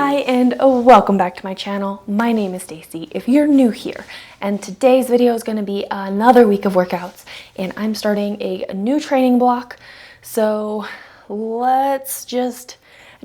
Hi and welcome back to my channel. My name is Stacey if you're new here, and today's video is going to be another week of workouts, and I'm starting a new training block. So let's just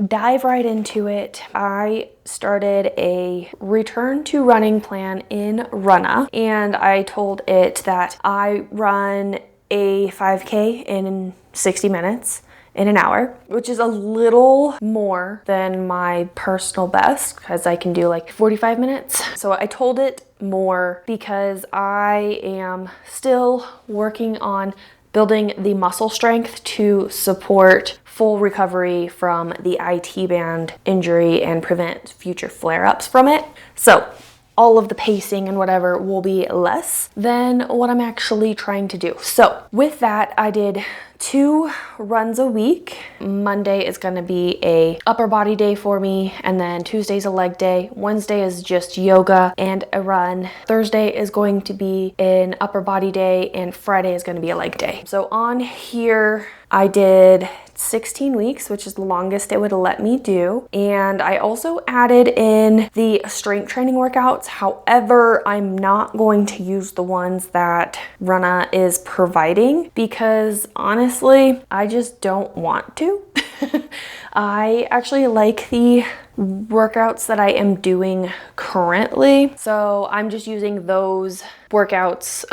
dive right into it. I started a return to running plan in Runna, and I told it that I run a 5K in 60 minutes in an hour, which is a little more than my personal best because I can do like 45 minutes. So I told it more because I am still working on building the muscle strength to support full recovery from the IT band injury and prevent future flare-ups from it. So all of the pacing and whatever will be less than what I'm actually trying to do. So with that, I did 2 runs a week. Monday is going to be a upper body day for me, and then Tuesday's a leg day. Wednesday is just yoga and a run. Thursday is going to be an upper body day, and Friday is going to be a leg day. So on here, I did 16 weeks, which is the longest it would let me do. And I also added in the strength training workouts. However, I'm not going to use the ones that Runna is providing because honestly, I just don't want to. I actually like the workouts that I am doing currently. So I'm just using those workouts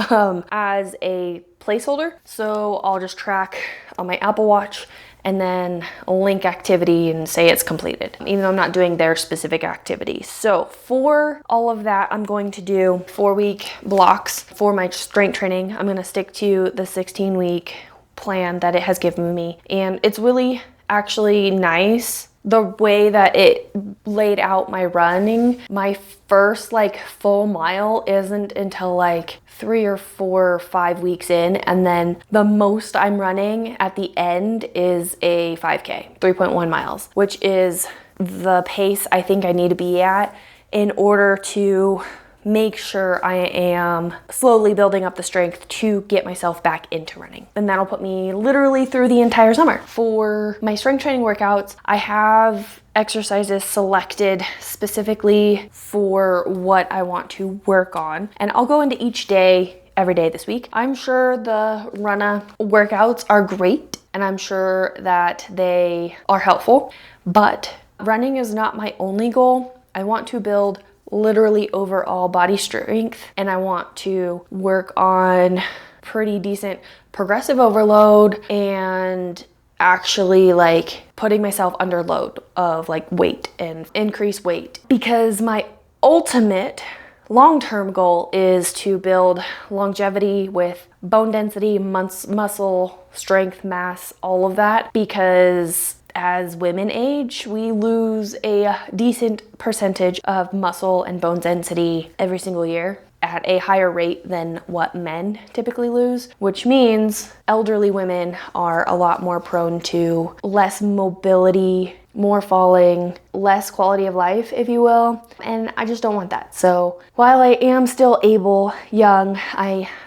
as a placeholder. So I'll just track on my Apple Watch and then link activity and say it's completed, even though I'm not doing their specific activity. So for all of that, I'm going to do 4-week blocks for my strength training. I'm gonna stick to the 16-week plan that it has given me. And it's really actually nice the way that it laid out my running. My first like full mile isn't until like 3 or 4 or 5 weeks in, and then the most I'm running at the end is a 5K, 3.1 miles, which is the pace I think I need to be at in order to make sure I am slowly building up the strength to get myself back into running. And that'll put me literally through the entire summer. For my strength training workouts, I have exercises selected specifically for what I want to work on. And I'll go into each day every day this week. I'm sure the Runna workouts are great, and I'm sure that they are helpful, but running is not my only goal. I want to build literally overall body strength, and I want to work on pretty decent progressive overload and actually like putting myself under load of like weight and increase weight, because my ultimate long-term goal is to build longevity with bone density, muscle strength, mass, all of that, because as women age, we lose a decent percentage of muscle and bone density every single year at a higher rate than what men typically lose, which means elderly women are a lot more prone to less mobility, more falling, less quality of life, if you will. And I just don't want that. So while I am still able, young,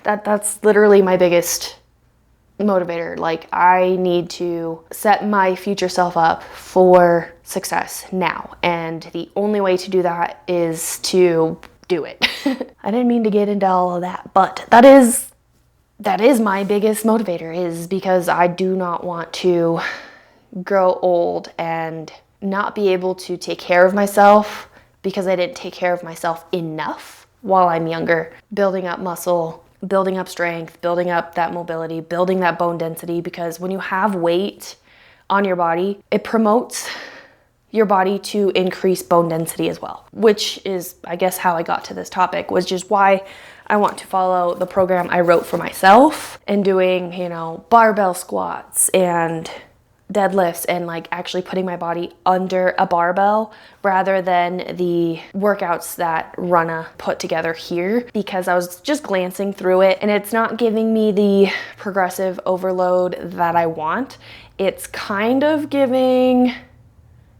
that's literally my biggest motivator. Like, I need to set my future self up for success now, and the only way to do that is to do it. I didn't mean to get into all of that, but that is my biggest motivator, is because I do not want to grow old and not be able to take care of myself because I didn't take care of myself enough while I'm younger, building up muscle, building up strength, building up that mobility, building that bone density, because when you have weight on your body, it promotes your body to increase bone density as well, which is, I guess, how I got to this topic, which is why I want to follow the program I wrote for myself and doing, barbell squats and deadlifts and like actually putting my body under a barbell rather than the workouts that Runna put together here, because I was just glancing through it and it's not giving me the progressive overload that I want. It's kind of giving,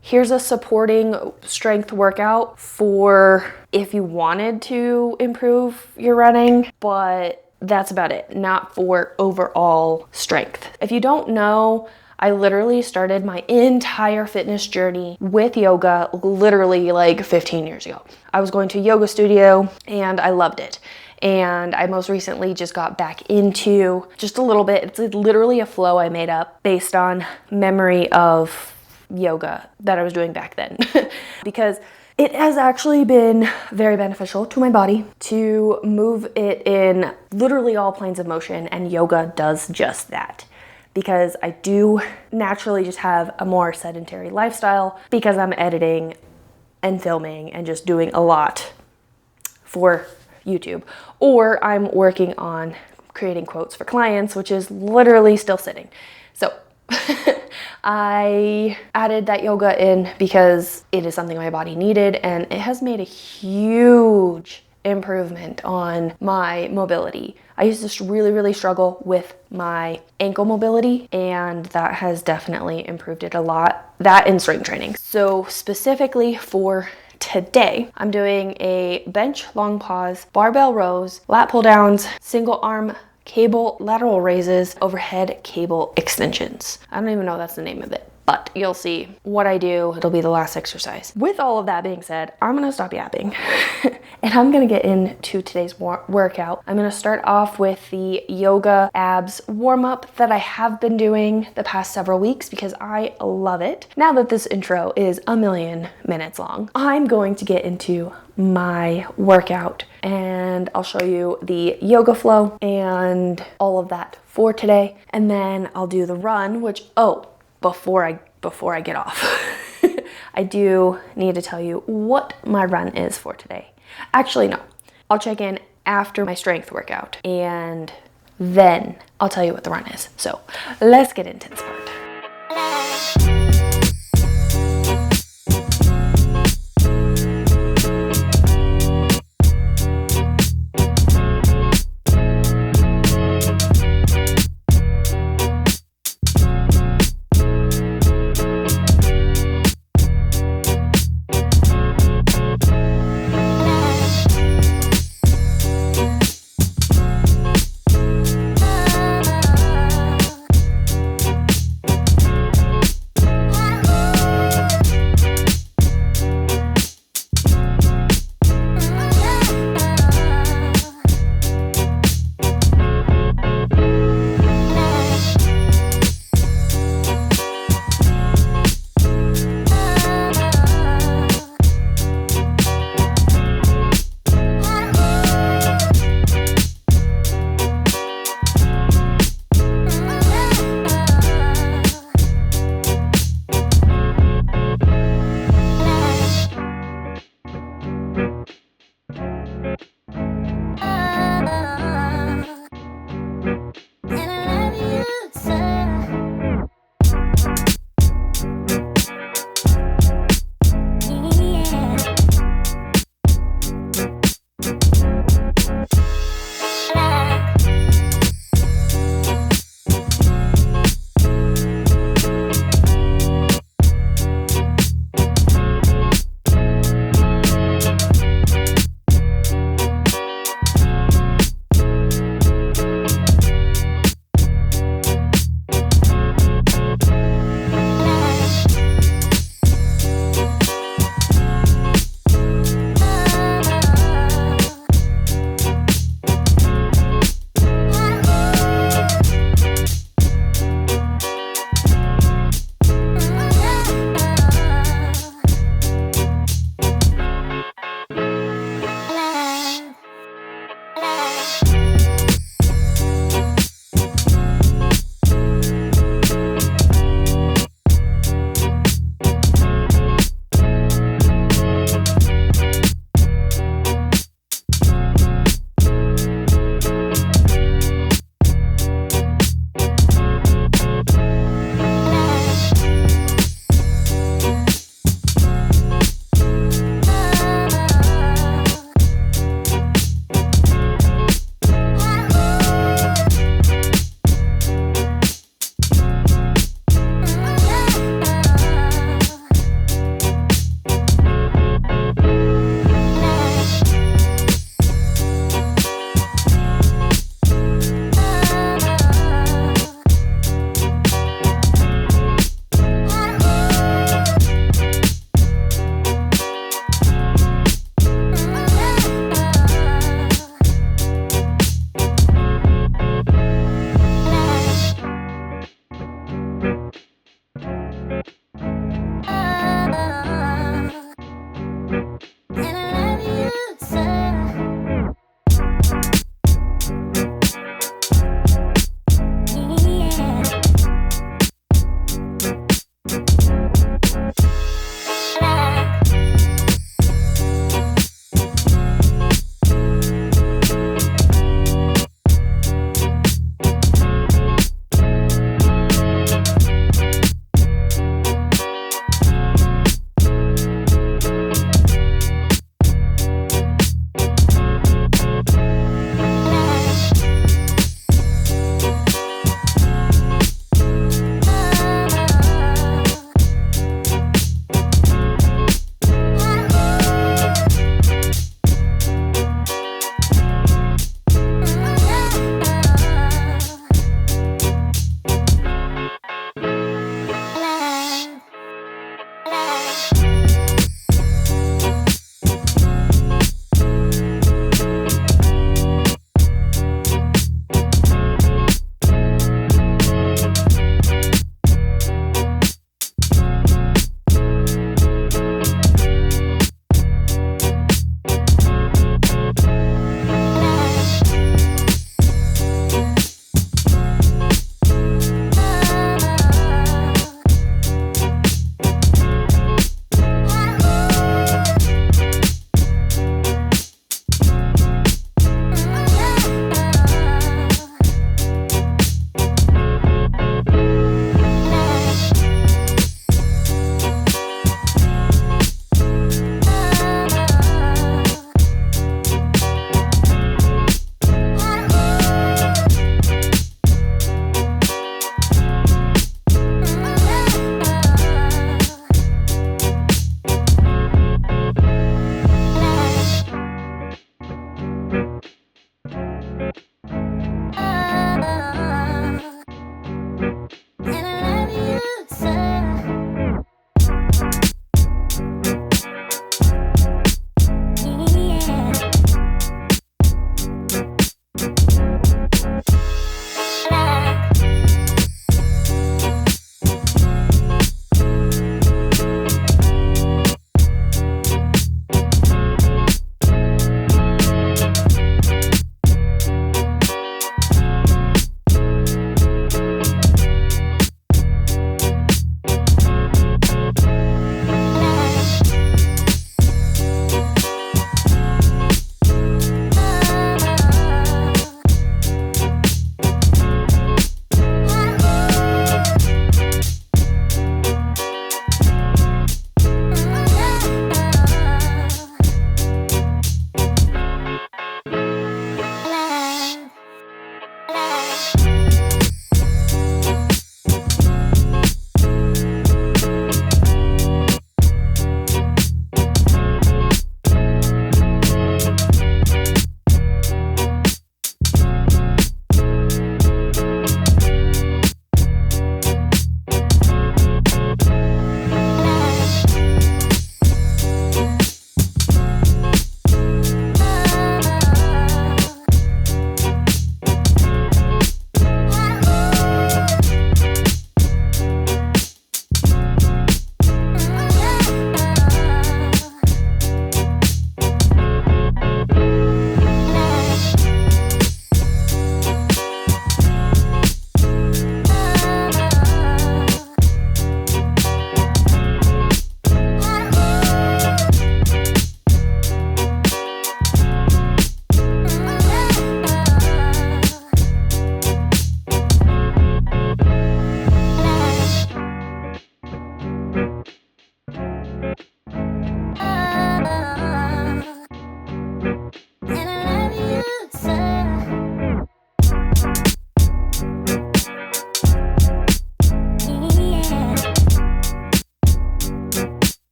here's a supporting strength workout for if you wanted to improve your running, but that's about it, not for overall strength. If you don't know, I literally started my entire fitness journey with yoga literally like 15 years ago. I was going to a yoga studio and I loved it. And I most recently just got back into just a little bit. It's literally a flow I made up based on memory of yoga that I was doing back then. Because it has actually been very beneficial to my body to move it in literally all planes of motion, and yoga does just that. Because I do naturally just have a more sedentary lifestyle because I'm editing and filming and just doing a lot for YouTube, or I'm working on creating quotes for clients, which is literally still sitting. So I added that yoga in because it is something my body needed, and it has made a huge improvement on my mobility. I used to really struggle with my ankle mobility, and that has definitely improved it a lot. That and strength training. So specifically for today, I'm doing a bench long pause, barbell rows, lat pull downs, single arm cable lateral raises, overhead cable extensions. I don't even know that's the name of it, but you'll see what I do. It'll be the last exercise. With all of that being said, I'm gonna stop yapping and I'm gonna get into today's workout. I'm gonna start off with the yoga abs warm up that I have been doing the past several weeks because I love it. Now that this intro is a million minutes long, I'm going to get into my workout and I'll show you the yoga flow and all of that for today. And then I'll do the run, which, before I get off, I do need to tell you what my run is for today. Actually, no, I'll check in after my strength workout and then I'll tell you what the run is. So let's get into this part.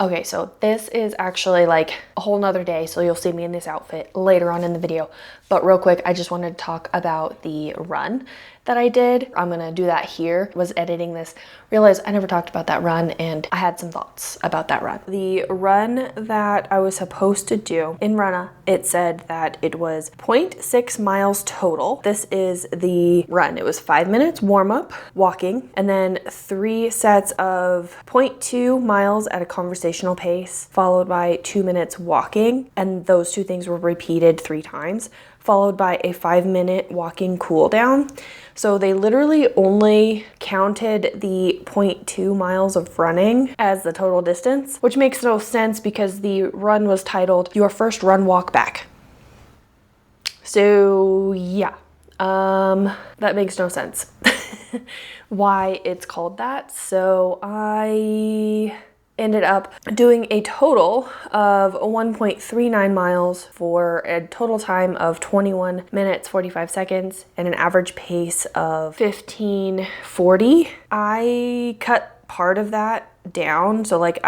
Okay, so this is actually like a whole nother day, so you'll see me in this outfit later on in the video. But real quick, I just wanted to talk about the run that I did. I'm gonna do that here. Was editing this, realized I never talked about that run, and I had some thoughts about that run. The run that I was supposed to do in Runna, it said that it was 0.6 miles total. This is the run. It was 5 minutes warm up, walking, and then 3 sets of 0.2 miles at a conversational pace, followed by 2 minutes walking, and those 2 things were repeated 3 times, followed by a 5-minute walking cool down. So they literally only counted the 0.2 miles of running as the total distance, which makes no sense because the run was titled Your First Run Walk Back. So yeah, that makes no sense why it's called that. So I ended up doing a total of 1.39 miles for a total time of 21 minutes 45 seconds and an average pace of 15:40. I cut part of that down, so like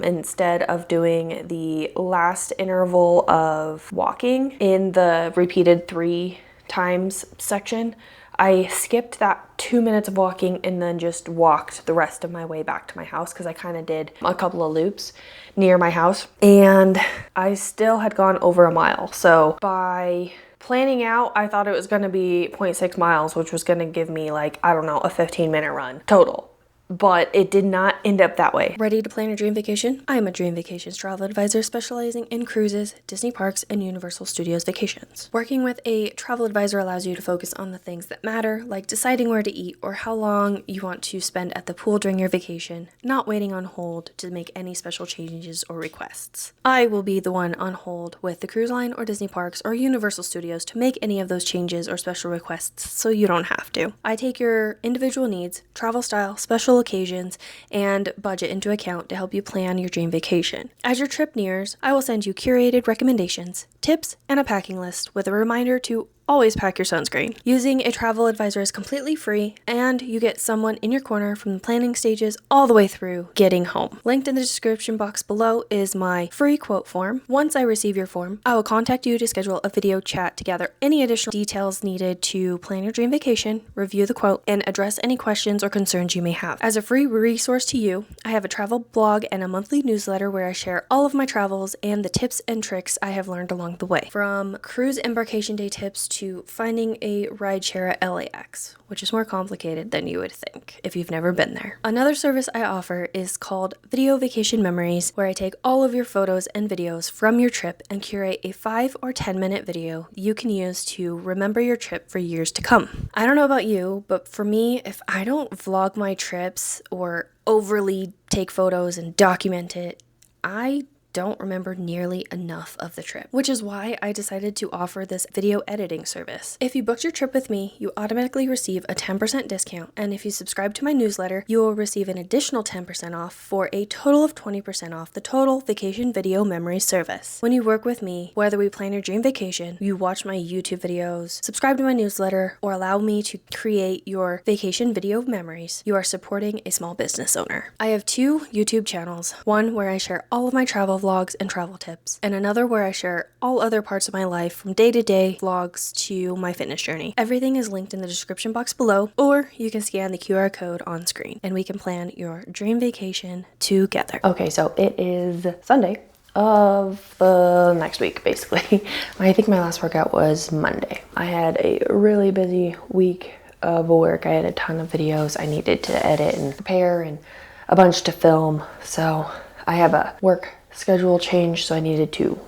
instead of doing the last interval of walking in the repeated 3 times section, I skipped that 2 minutes of walking and then just walked the rest of my way back to my house because I kind of did a couple of loops near my house and I still had gone over a mile. So by planning out, I thought it was going to be 0.6 miles, which was going to give me like, I don't know, a 15-minute run total. But it did not end up that way. Ready to plan your dream vacation? I am a Dream Vacations travel advisor specializing in cruises, Disney parks, and Universal Studios vacations. Working with a travel advisor allows you to focus on the things that matter, like deciding where to eat or how long you want to spend at the pool during your vacation, not waiting on hold to make any special changes or requests. I will be the one on hold with the cruise line or Disney parks or Universal Studios to make any of those changes or special requests so you don't have to. I take your individual needs, travel style, special occasions, and budget into account to help you plan your dream vacation. As your trip nears, I will send you curated recommendations, tips, and a packing list with a reminder to always pack your sunscreen. Using a travel advisor is completely free, and you get someone in your corner from the planning stages all the way through getting home. Linked in the description box below is my free quote form. Once I receive your form, I will contact you to schedule a video chat to gather any additional details needed to plan your dream vacation, review the quote, and address any questions or concerns you may have. As a free resource to you, I have a travel blog and a monthly newsletter where I share all of my travels and the tips and tricks I have learned along the way. From cruise embarkation day tips to finding a rideshare at LAX, which is more complicated than you would think if you've never been there. Another service I offer is called Video Vacation Memories, where I take all of your photos and videos from your trip and curate a 5 or 10 minute video you can use to remember your trip for years to come. I don't know about you, but for me, if I don't vlog my trips or overly take photos and document it, I don't remember nearly enough of the trip, which is why I decided to offer this video editing service. If you booked your trip with me, you automatically receive a 10% discount, and if you subscribe to my newsletter, you will receive an additional 10% off for a total of 20% off the total vacation video memory service. When you work with me, whether we plan your dream vacation, you watch my YouTube videos, subscribe to my newsletter, or allow me to create your vacation video memories, you are supporting a small business owner. I have 2 YouTube channels, one where I share all of my travel vlogs and travel tips, and another where I share all other parts of my life from day-to-day vlogs to my fitness journey. Everything is linked in the description box below, or you can scan the QR code on screen and we can plan your dream vacation together. Okay, so it is Sunday of the next week, basically. I think my last workout was Monday. I had a really busy week of work. I had a ton of videos I needed to edit and prepare and a bunch to film, so I have a work schedule change, so I needed to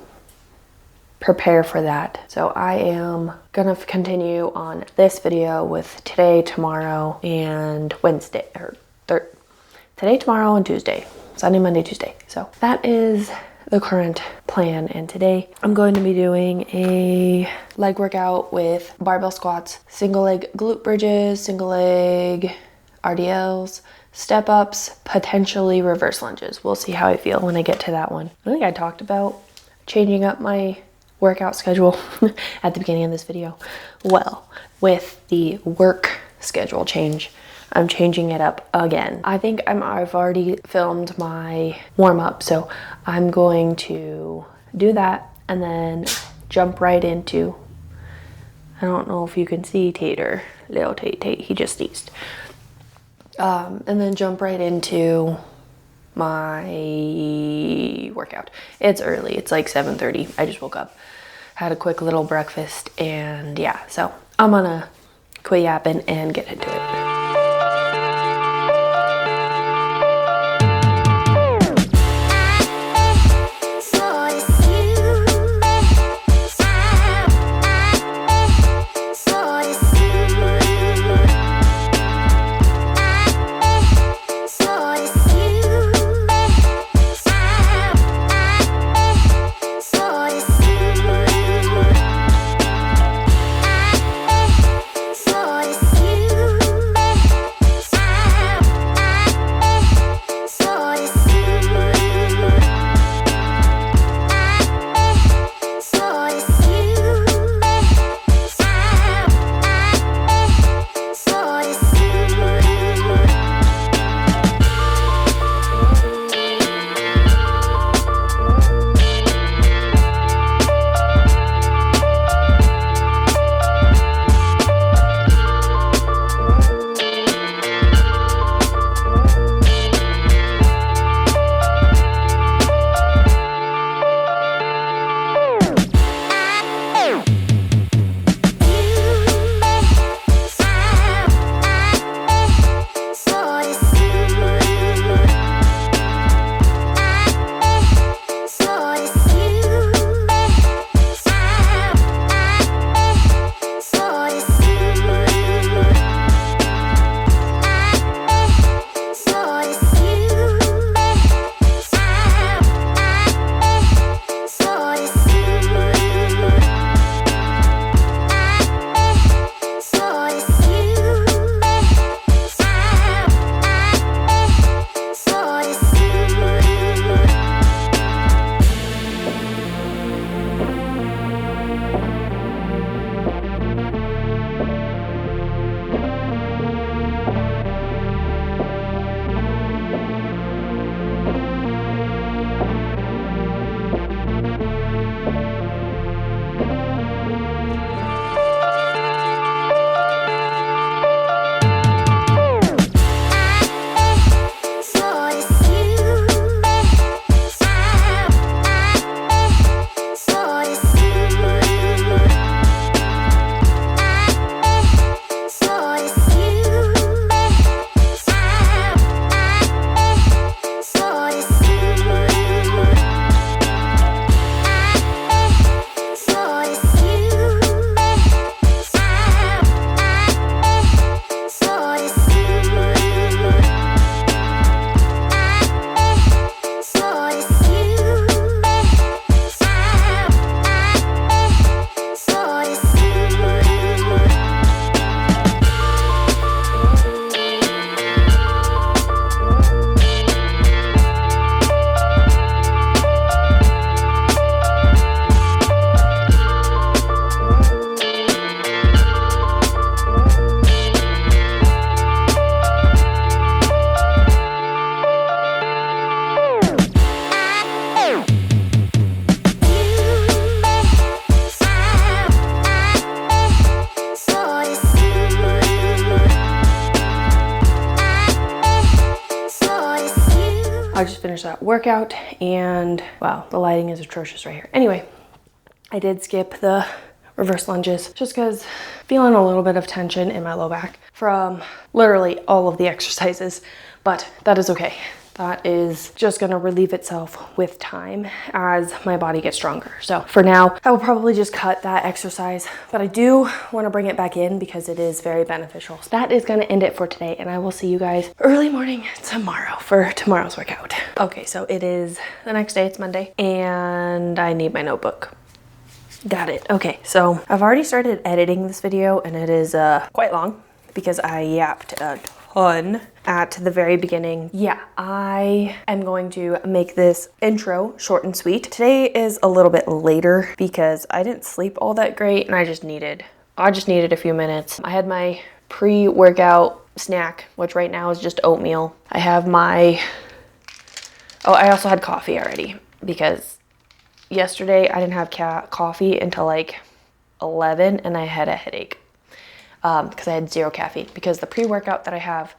prepare for that. So I am gonna continue on this video with today, tomorrow, and Wednesday, or today, tomorrow, and Tuesday. Sunday, Monday, Tuesday. So that is the current plan, and today I'm going to be doing a leg workout with barbell squats, single leg glute bridges, single leg RDLs, step ups, potentially reverse lunges. We'll see how I feel when I get to that one. I think I talked about changing up my workout schedule at the beginning of this video. Well, with the work schedule change, I'm changing it up again. I think I've already filmed my warm-up, so I'm going to do that and then jump right into, I don't know if you can see Tater, little Tate, he just sneezed. And then jump right into my workout. It's early, it's like 7:30. I just woke up, had a quick little breakfast, and yeah, so I'm gonna quit yapping and get into it. I just finished that workout and wow, the lighting is atrocious right here. Anyway, I did skip the reverse lunges just because feeling a little bit of tension in my low back from literally all of the exercises, but that is okay. That is just gonna relieve itself with time as my body gets stronger. So for now, I will probably just cut that exercise, but I do wanna bring it back in because it is very beneficial. So that is gonna end it for today, and I will see you guys early morning tomorrow for tomorrow's workout. Okay, so it is the next day, it's Monday, and I need my notebook. Got it. Okay, so I've already started editing this video, and it is quite long because I yapped a ton at the very beginning. Yeah, I am going to make this intro short and sweet. Today is a little bit later because I didn't sleep all that great and I just needed a few minutes. I had my pre-workout snack, which right now is just oatmeal. I have my, oh, I also had coffee already because yesterday I didn't have coffee until like 11 and I had a headache because I had 0 caffeine, because the pre-workout that I have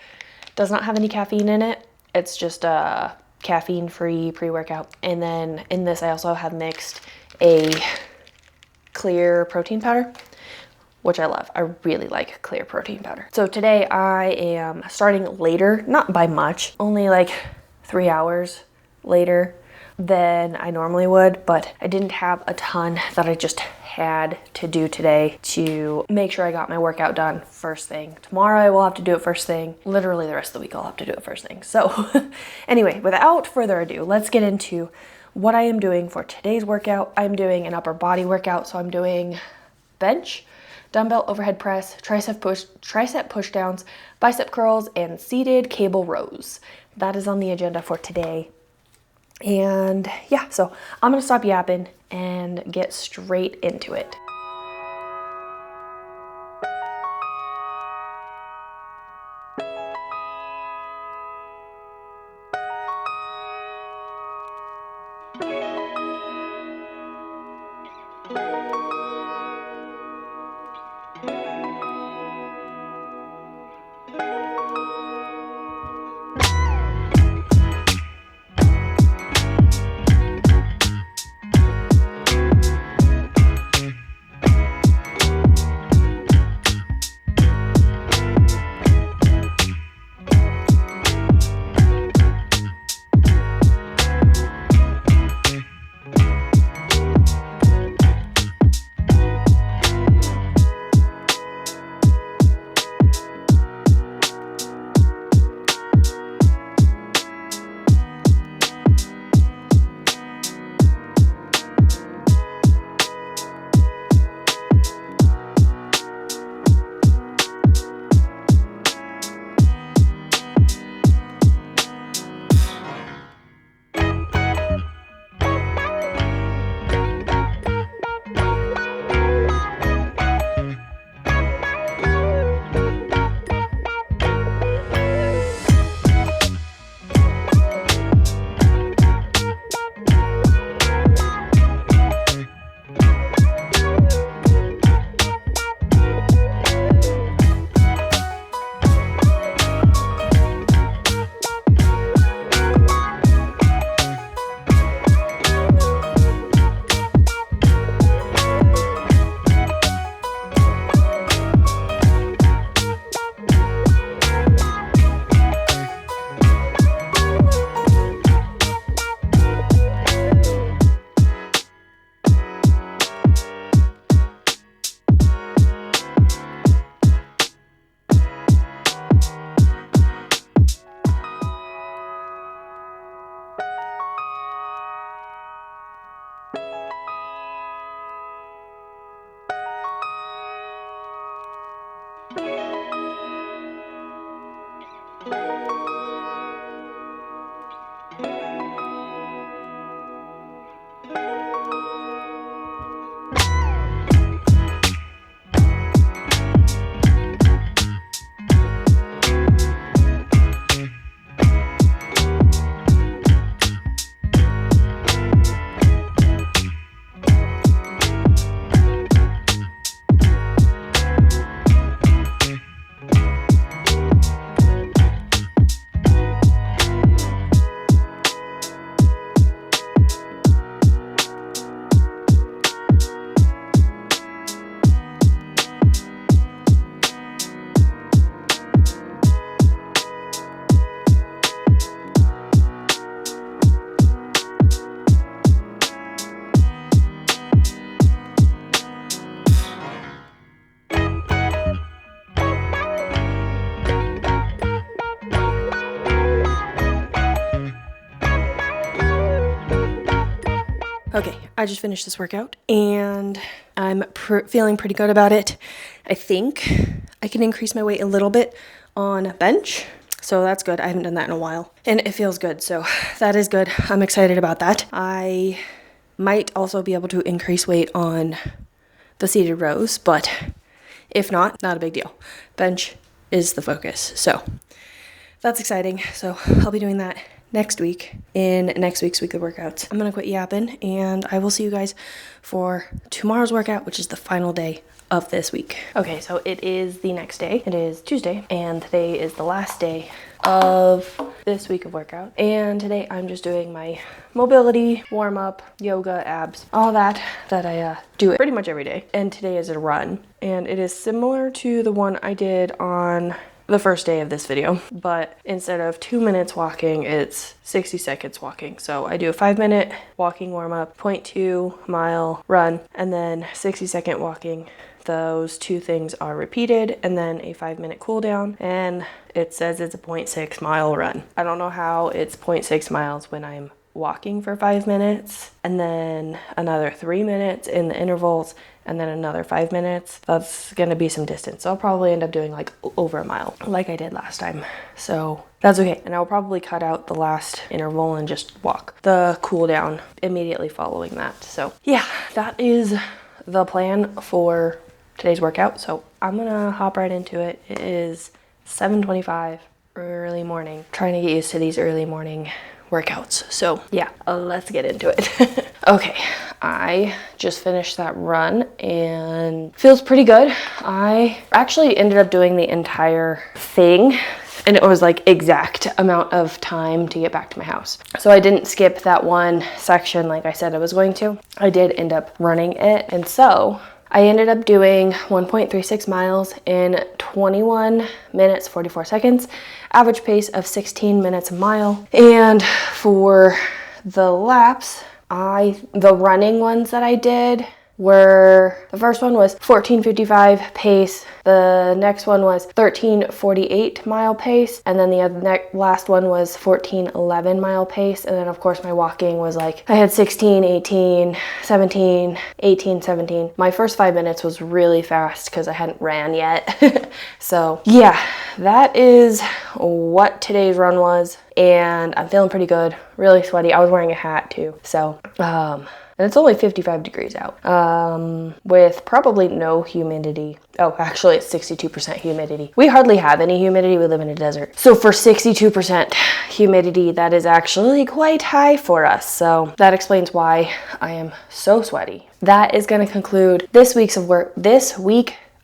does not have any caffeine in it. It's just a caffeine-free pre-workout. And then in this I also have mixed a clear protein powder, which I love. I really like clear protein powder. So today I am starting later, not by much, only like 3 hours later than I normally would, but I didn't have a ton that I just had to do today to make sure I got my workout done first thing. Tomorrow I will have to do it first thing. Literally the rest of the week I'll have to do it first thing. So anyway, without further ado, let's get into what I am doing for today's workout. I'm doing an upper body workout, so I'm doing bench, dumbbell overhead press, tricep push downs, bicep curls, and seated cable rows. That is on the agenda for today. And yeah, so I'm gonna stop yapping and get straight into it. Okay, I just finished this workout and I'm feeling pretty good about it. I think I can increase my weight a little bit on bench, so that's good. I haven't done that in a while and it feels good, so that is good. I'm excited about that. I might also be able to increase weight on the seated rows, but if not a big deal. Bench, is the focus. So that's exciting. So I'll be doing that next week in next week's week of workouts. I'm gonna quit yapping and I will see you guys for tomorrow's workout, which is the final day of this week. Okay, so it is the next day. It is Tuesday and today is the last day of this week of workout. And today I'm just doing my mobility, warm up, yoga, abs, all that I do pretty much every day. And today is a run and it is similar to the one I did on the first day of this video, but instead of 2 minutes walking, it's 60 seconds walking. So I do a 5-minute walking warm up, 0.2 mile run, and then 60-second walking. Those two things are repeated, and then a 5-minute cool down, and it says it's a 0.6 mile run. I don't know how it's 0.6 miles when I'm walking for 5 minutes, and then another 3 minutes in the intervals, and then another 5 minutes. That's gonna be some distance. So I'll probably end up doing like over a mile like I did last time. So that's okay. And I'll probably cut out the last interval and just walk the cool down immediately following that. So yeah, that is the plan for today's workout. So I'm gonna hop right into it. It is 7:25 early morning. Trying to get used to these early morning workouts. So yeah, let's get into it. Okay, I just finished that run and feels pretty good. I actually ended up doing the entire thing and it was like exact amount of time to get back to my house. So I didn't skip that one section like I said I was going to. I did end up running it, and so I ended up doing 1.36 miles in 21 minutes, 44 seconds, average pace of 16 minutes a mile. And for the laps, the running ones that I did were, the first one was 14:55 pace, the next one was 13:48 mile pace, and then the last one was 14:11 mile pace. And then of course my walking was like, I had 16, 18, 17, 18, 17. My first 5 minutes was really fast because I hadn't ran yet. So yeah, that is what today's run was, and I'm feeling pretty good, really sweaty. I was wearing a hat too, so and it's only 55 degrees out, with probably no humidity. Oh, actually it's 62% humidity. We hardly have any humidity, we live in a desert. So for 62% humidity, that is actually quite high for us. So that explains why I am so sweaty. That is gonna conclude this week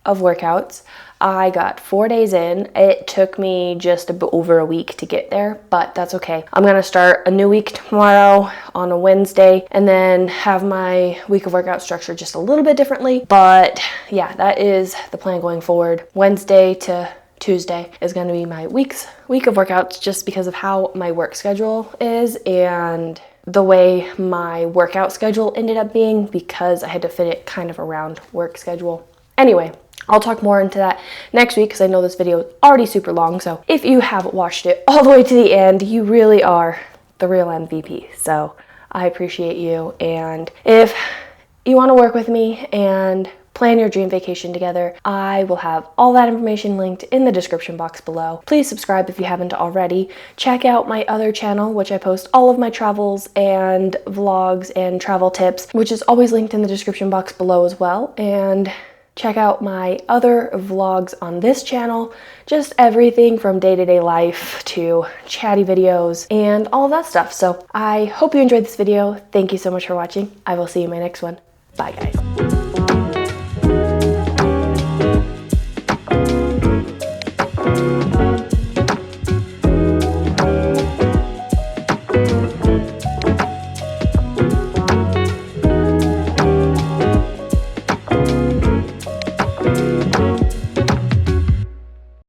of workouts. I got 4 days in. It took me just over a week to get there, but that's okay. I'm gonna start a new week tomorrow on a Wednesday and then have my week of workout structured just a little bit differently. But yeah, that is the plan going forward. Wednesday to Tuesday is going to be my week of workouts, just because of how my work schedule is and the way my workout schedule ended up being, because I had to fit it kind of around work schedule. Anyway, I'll talk more into that next week because I know this video is already super long. So if you haven't watched it all the way to the end, you really are the real MVP. So I appreciate you. And if you want to work with me and plan your dream vacation together, I will have all that information linked in the description box below. Please subscribe if you haven't already. Check out my other channel, which I post all of my travels and vlogs and travel tips, which is always linked in the description box below as well. And check out my other vlogs on this channel, just everything from day-to-day life to chatty videos and all of that stuff. So I hope you enjoyed this video. Thank you so much for watching. I will see you in my next one. Bye guys.